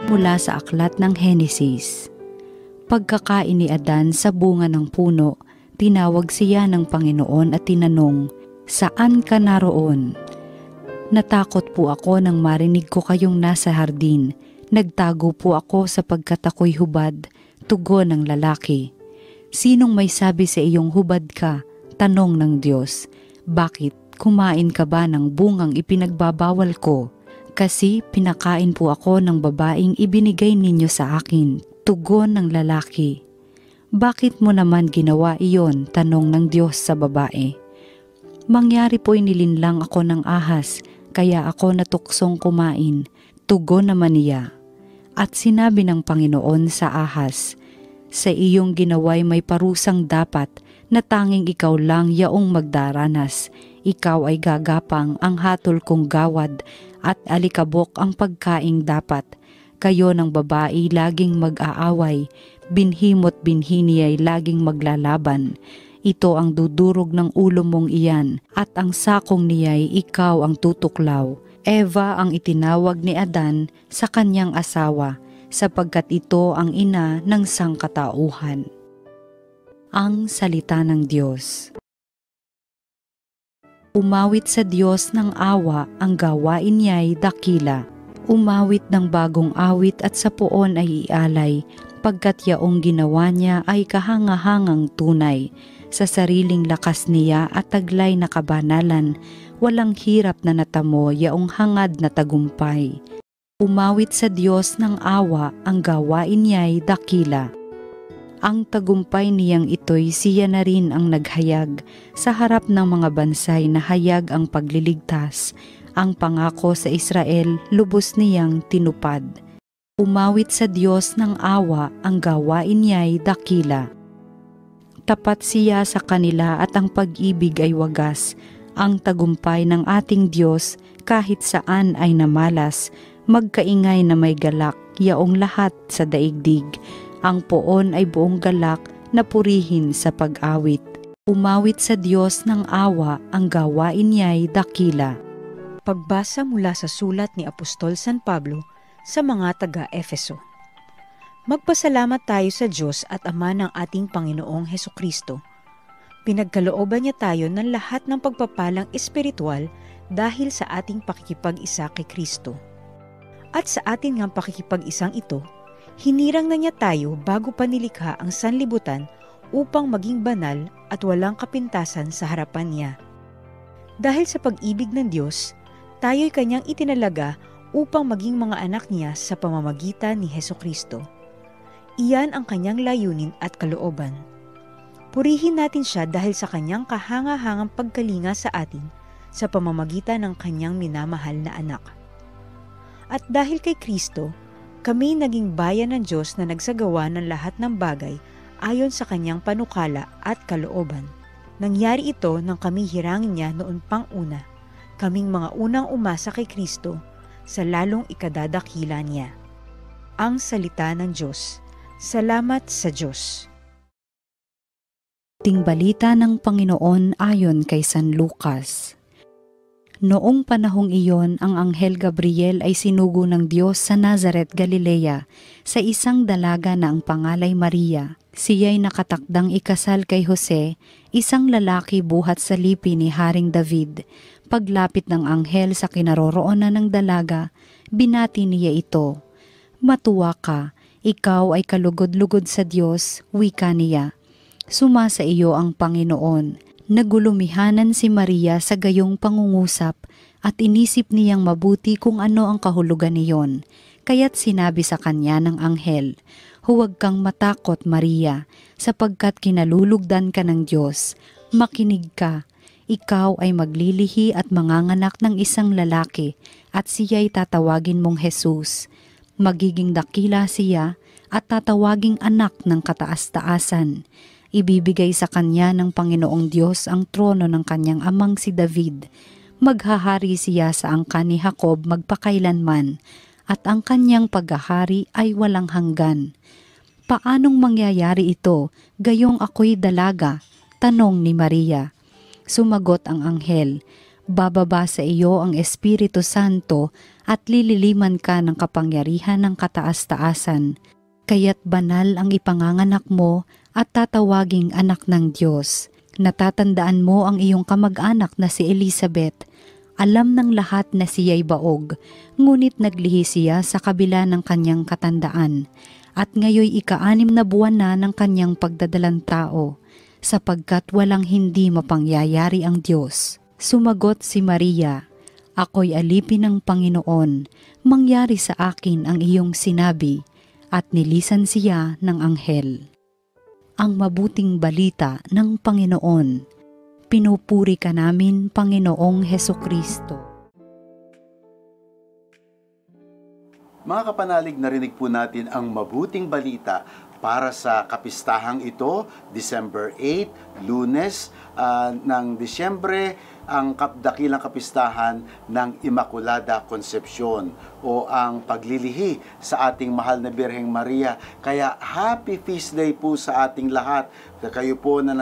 mula sa aklat ng Henesis. Pagkakain ni Adan sa bunga ng puno, tinawag siya ng Panginoon at tinanong, "Saan ka naroon?" "Natakot po ako nang marinig ko kayong nasa hardin. Nagtago po ako sapagkat ako'y hubad," tugon ng lalaki. "Sinong may sabi sa iyong hubad ka?" tanong ng Diyos. "Bakit kumain ka ba ng bungang ipinagbabawal ko?" "Kasi pinakain po ako ng babaeng ibinigay ninyo sa akin," tugon ng lalaki. "Bakit mo naman ginawa iyon?" tanong ng Diyos sa babae. "Mangyari po'y nilinlang ako ng ahas, kaya ako natuksong kumain," tugon naman niya. At sinabi ng Panginoon sa ahas, "Sa iyong ginawa'y may parusang dapat na tanging ikaw lang yaong magdaranas. Ikaw ay gagapang ang hatol kong gawad at alikabok ang pagkaing dapat. Kayo ng babae laging mag-aaway, binhimo't binhi niya'y laging maglalaban. Ito ang dudurog ng ulo mong iyan at ang sakong niya'y ikaw ang tutuklaw." Eva ang itinawag ni Adan sa kanyang asawa sapagkat ito ang ina ng sangkatauhan. Ang salita ng Diyos. Umawit sa Diyos ng awa, ang gawain niya'y dakila. Umawit ng bagong awit at sa poon ay ialay, pagkat yaong ginawa niya ay kahangahangang tunay. Sa sariling lakas niya at taglay na kabanalan, walang hirap na natamo yaong hangad na tagumpay. Umawit sa Diyos ng awa, ang gawain niya'y dakila. Ang tagumpay niyang ito'y siya na rin ang naghayag, sa harap ng mga bansay na hayag ang pagliligtas. Ang pangako sa Israel, lubos niyang tinupad. Umawit sa Diyos ng awa, ang gawain niya'y dakila. Tapat siya sa kanila at ang pag-ibig ay wagas. Ang tagumpay ng ating Diyos kahit saan ay namalas, magkaingay na may galak, yaong lahat sa daigdig. Ang poon ay buong galak na purihin sa pag-awit. Umawit sa Diyos ng awa, ang gawain niya'y dakila. Pagbasa mula sa sulat ni Apostol San Pablo sa mga taga-Efeso. Magpasalamat tayo sa Diyos at Ama ng ating Panginoong Hesukristo. Pinagkalooban niya tayo ng lahat ng pagpapalang espiritual dahil sa ating pakikipag-isa kay Kristo. At sa ating ngang pakikipag-isang ito, hinirang na niya tayo bago pa nilikha ang sanlibutan upang maging banal at walang kapintasan sa harapan niya. Dahil sa pag-ibig ng Diyos, tayo'y kanyang itinalaga upang maging mga anak niya sa pamamagitan ni Hesukristo. Iyan ang kanyang layunin at kalooban. Purihin natin siya dahil sa kanyang kahangahangang pagkalinga sa atin sa pamamagitan ng kanyang minamahal na anak. At dahil kay Kristo, kami naging bayan ng Diyos na nagsagawa ng lahat ng bagay ayon sa kanyang panukala at kalooban. Nangyari ito nang kami hirangin niya noon pang una, kaming mga unang umasa kay Kristo sa lalong ikadadakila niya. Ang salita ng Diyos. Salamat sa Diyos. Balita ng Panginoon ayon kay San Lucas. Noong panahong iyon, ang Anghel Gabriel ay sinugo ng Diyos sa Nazaret, Galilea, sa isang dalaga na ang pangalay Maria. Siya'y nakatakdang ikasal kay Jose, isang lalaki buhat sa lipi ni Haring David. Paglapit ng anghel sa kinaroroonan ng dalaga, binati niya ito. "Matuwa ka, ikaw ay kalugod-lugod sa Diyos," wika niya. "Sumasa iyo ang Panginoon." Nagulumihanan si Maria sa gayong pangungusap at inisip niyang mabuti kung ano ang kahulugan niyon. Kaya't sinabi sa kanya ng anghel, "Huwag kang matakot, Maria, sapagkat kinalulugdan ka ng Diyos. Makinig ka, ikaw ay maglilihi at manganganak ng isang lalaki at siya'y tatawagin mong Jesus. Magiging dakila siya at tatawaging anak ng kataas-taasan. Ibibigay sa kanya ng Panginoong Diyos ang trono ng kanyang amang si David. Maghahari siya sa angkan ni Jacob magpakailanman, at ang kanyang paghahari ay walang hanggan." "Paanong mangyayari ito, gayong ako'y dalaga?" tanong ni Maria. Sumagot ang anghel, Bababa sa iyo ang Espiritu Santo at lililiman ka ng kapangyarihan ng kataas-taasan. Kaya't banal ang ipanganganak mo at tatawaging anak ng Diyos. Natatandaan mo ang iyong kamag-anak na si Elizabeth. Alam ng lahat na siya'y baog, ngunit naglihi siya sa kabila ng kanyang katandaan. At ngayoy ika-6 na buwan na ng kanyang pagdadalang tao, sapagkat walang hindi mapangyayari ang Diyos. Sumagot si Maria, "Ako'y alipin ng Panginoon, mangyari sa akin ang iyong sinabi," at nilisan siya ng anghel. Ang mabuting balita ng Panginoon. Pinupuri ka namin, Panginoong Hesukristo. Mga kapanalig, narinig po natin ang mabuting balita para sa kapistahang ito, December 8, Lunes ng Disyembre, ang dakilang kapistahan ng Immaculada Concepcion o ang paglilihi sa ating mahal na Birheng Maria. Kaya happy feast day po sa ating lahat. Kayo po na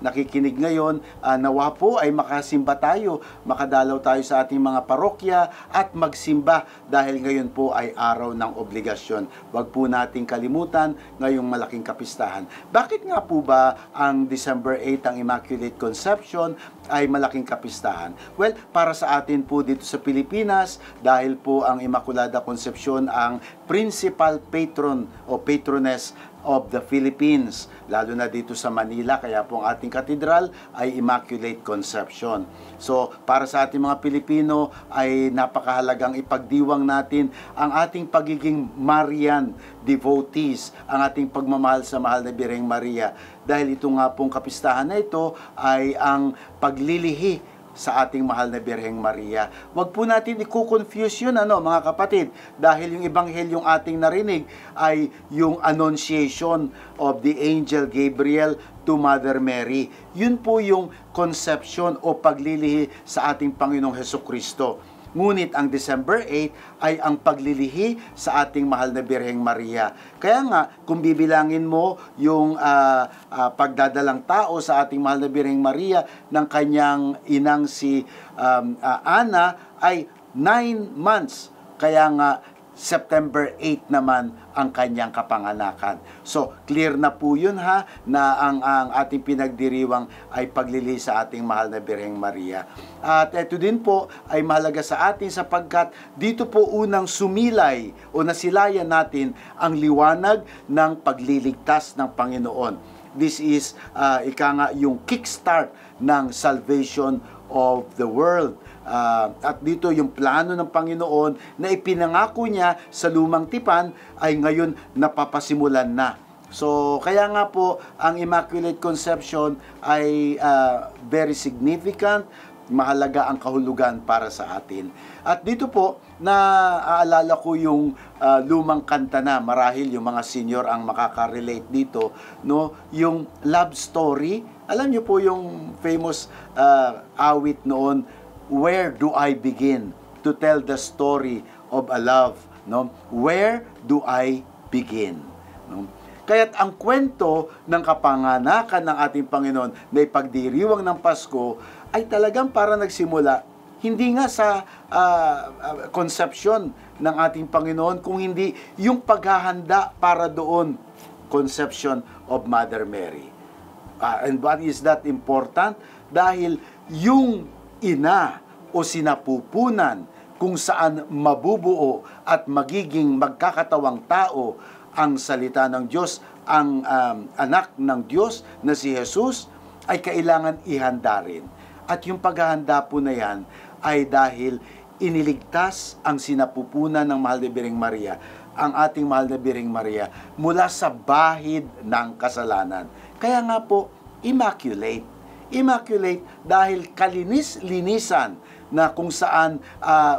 nakikinig ngayon, nawa po ay makasimba tayo, makadalaw tayo sa ating mga parokya at magsimba dahil ngayon po ay araw ng obligasyon. Huwag po nating kalimutan ngayong malaking kapistahan. Bakit nga po ba ang December 8, ang Immaculate Conception, ay malaking kapistahan? Well, para sa atin po dito sa Pilipinas, dahil po ang Immaculada Concepcion ang principal patron o patroness of the Philippines, lalo na dito sa Manila, kaya po ang ating katedral ay Immaculate Conception. So, para sa ating mga Pilipino ay napakahalagang ipagdiwang natin ang ating pagiging Marian devotees, ang ating pagmamahal sa mahal na Birheng Maria. Dahil ito nga pong kapistahan na ito ay ang paglilihi sa ating mahal na Birheng Maria. Huwag po natin i-confuse yun, mga kapatid, dahil yung ebanghelyong ating narinig ay yung Annunciation of the Angel Gabriel to Mother Mary. Yun po yung conception o paglilihi sa ating Panginoong Hesukristo. Ngunit ang December 8 ay ang paglilihi sa ating mahal na Birheng Maria. Kaya nga, kung bibilangin mo yung pagdadalang tao sa ating mahal na Birheng Maria ng kanyang inang si Ana ay 9 months. Kaya nga, September 8 naman ang kanyang kapanganakan. So, clear na po yun na ang ating pinagdiriwang ay paglilihi sa ating mahal na Birheng Maria. At ito din po ay mahalaga sa atin sapagkat dito po unang sumilay o nasilayan natin ang liwanag ng pagliligtas ng Panginoon. This is, yung kickstart ng salvation of the world. At dito yung plano ng Panginoon na ipinangako niya sa lumang tipan ay ngayon napapasimulan na. So, kaya nga po, ang Immaculate Conception ay very significant, mahalaga ang kahulugan para sa atin. At dito po, naaalala ko yung lumang kanta na, marahil yung mga senior ang makaka-relate dito, no? Yung love story. Alam niyo po yung famous awit noon, "Where do I begin to tell the story of a love?" No? Where do I begin? No? Kaya't ang kwento ng kapanganakan ng ating Panginoon na ipagdiriwang ng Pasko ay talagang para nagsimula hindi nga sa conception ng ating Panginoon, kung hindi yung paghahanda para doon, conception of Mother Mary. And why is that important? Dahil yung ina o sinapupunan kung saan mabubuo at magiging magkakatawang tao ang salita ng Diyos, ang anak ng Diyos na si Jesus, ay kailangan ihanda rin. At yung paghahanda po na yan ay dahil iniligtas ang sinapupunan ng mahal na Birheng Maria, ang ating mahal na Birheng Maria, mula sa bahid ng kasalanan. Kaya nga po, immaculate. Immaculate dahil kalinis-linisan na kung saan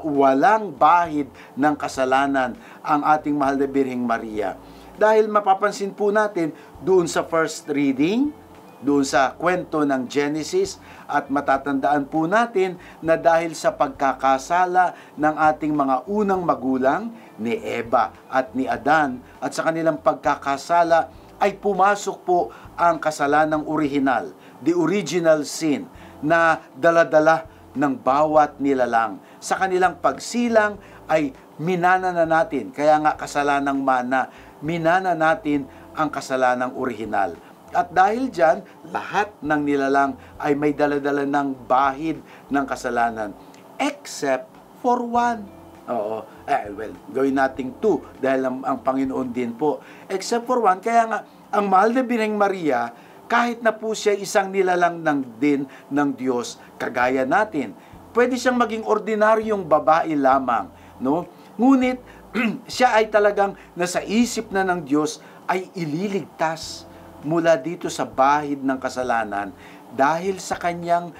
walang bahid ng kasalanan ang ating mahal na Birheng Maria. Dahil mapapansin po natin doon sa first reading, doon sa kwento ng Genesis, at matatandaan po natin na dahil sa pagkakasala ng ating mga unang magulang, ni Eva at ni Adan, at sa kanilang pagkakasala ay pumasok po ang kasalanang orihinal, the original sin, na dala-dala ng bawat nilalang. Sa kanilang pagsilang ay minana na natin, kaya nga kasalanang mana, minana natin ang kasalanang orihinal. At dahil dyan, lahat ng nilalang ay may daladala ng bahid ng kasalanan, except for one. Oo, well, gawin nating two, dahil ang Panginoon din po. Except for one, kaya nga, ang mahal na Birheng Maria, kahit na po siya isang nilalang din ng Diyos, kagaya natin, pwede siyang maging ordinaryong babae lamang, no? Ngunit, siya ay talagang nasa isip na ng Diyos ay ililigtas mula dito sa bahid ng kasalanan dahil sa kanyang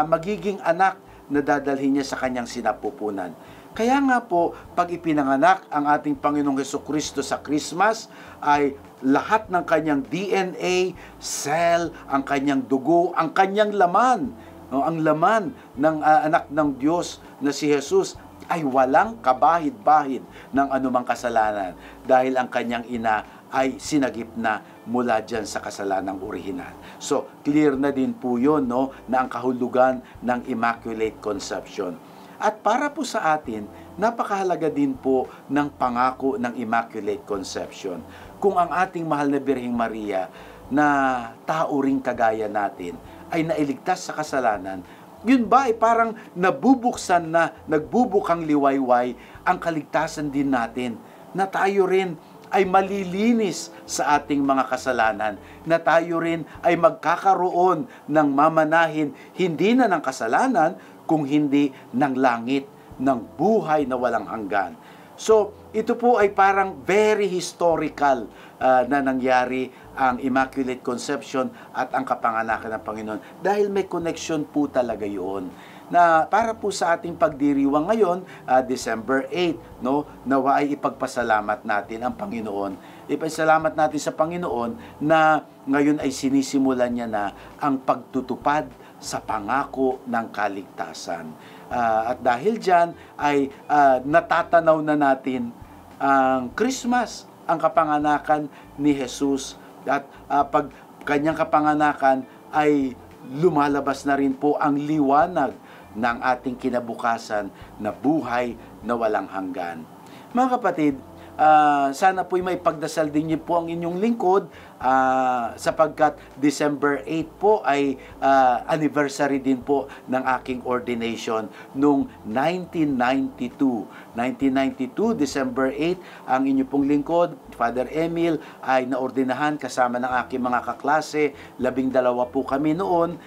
magiging anak na dadalhin niya sa kanyang sinapupunan. Kaya nga po, pag ipinanganak ang ating Panginoong Hesukristo sa Christmas, ay lahat ng kanyang DNA, cell, ang kanyang dugo, ang kanyang laman, no, ang laman ng anak ng Diyos na si Jesus ay walang kabahid-bahid ng anumang kasalanan dahil ang kanyang ina ay sinagip na mula dyan sa kasalanang orihinal. So, clear na din po yun, no, na ang kahulugan ng Immaculate Conception. At para po sa atin, napakahalaga din po ng pangako ng Immaculate Conception. Kung ang ating mahal na Birheng Maria na tao ring kagaya natin ay nailigtas sa kasalanan, yun ba ay parang nabubuksan na, nagbubukang liwayway ang kaligtasan din natin, na tayo rin ay malilinis sa ating mga kasalanan, na tayo rin ay magkakaroon ng mamanahin, hindi na ng kasalanan, kung hindi ng langit, ng buhay na walang hanggan. So, ito po ay parang very historical na nangyari ang Immaculate Conception at ang kapanganakan ng Panginoon. Dahil may connection po talaga yun. Na para po sa ating pagdiriwang ngayon, December 8, no, nawa ay ipagpasalamat natin ang Panginoon. Ipasalamat natin sa Panginoon na ngayon ay sinisimulan niya na ang pagtutupad sa pangako ng kaligtasan. At dahil dyan ay natatanaw na natin ang Christmas, ang kapanganakan ni Jesus. At pag kanyang kapanganakan ay lumalabas na rin po ang liwanag ng ating kinabukasan na buhay na walang hanggan. Mga kapatid, sana po'y may pagdasal din niyo po ang inyong lingkod sapagkat December 8 po ay anniversary din po ng aking ordination noong 1992. 1992, December 8, ang inyong pong lingkod, Father Emil, ay naordinahan kasama ng aking mga kaklase. 12 po kami noon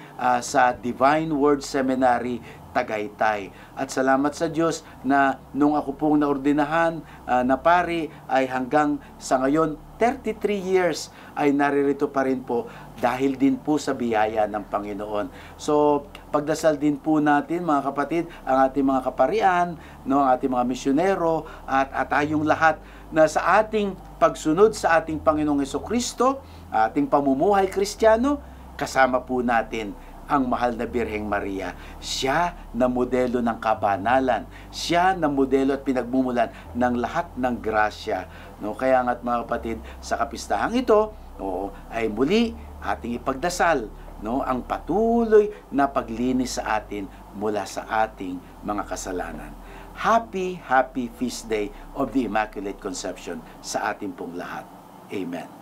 sa Divine Word Seminary, Tagaytay. At salamat sa Diyos na nung ako pong naordinahan na pari ay hanggang sa ngayon 33 years ay naririto pa rin po dahil din po sa biyaya ng Panginoon. So, pagdasal din po natin mga kapatid, ang ating mga kaparian, no, ang ating mga misyonero at tayong lahat na sa ating pagsunod sa ating Panginoong Hesukristo, ating pamumuhay Kristiyano, kasama po natin ang mahal na Birheng Maria. Siya na modelo ng kabanalan. Siya na modelo at pinagmumulan ng lahat ng grasya. No, kaya nga't mga kapatid, sa kapistahang ito, ay muli ating ipagdasal, no, ang patuloy na paglinis sa atin mula sa ating mga kasalanan. Happy Feast Day of the Immaculate Conception sa ating pong lahat. Amen.